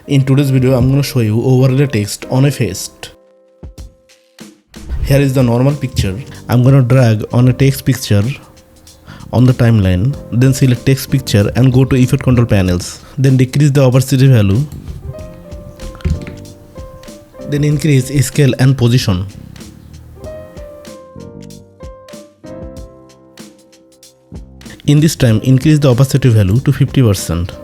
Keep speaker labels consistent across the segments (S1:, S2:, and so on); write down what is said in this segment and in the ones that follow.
S1: In today's video, I'm going to show you overlay text on a face. Here is the normal picture. I'm going to drag on a text picture on the timeline, then select text picture and go to effect control panels. Then decrease the opacity value. Then increase scale and position. In this time, increase the opacity value to 50%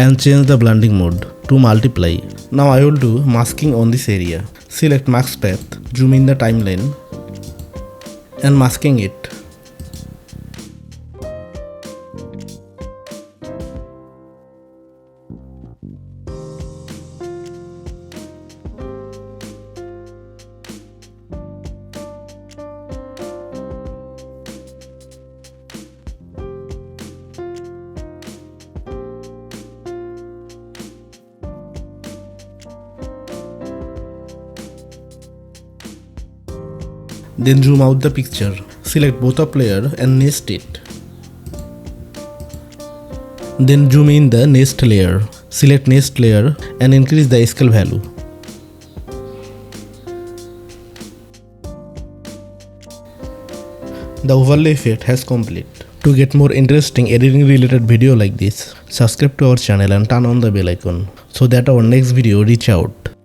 S1: and change the blending mode to multiply. Now I will do masking on this area. Select mask path, zoom in the timeline and masking it. Then zoom out the picture. Select both of layer and nest it. Then zoom in the nest layer. Select nest layer and increase the scale value. The overlay effect has complete. To get more interesting editing related video like this, subscribe to our channel and turn on the bell icon so that our next video reach out.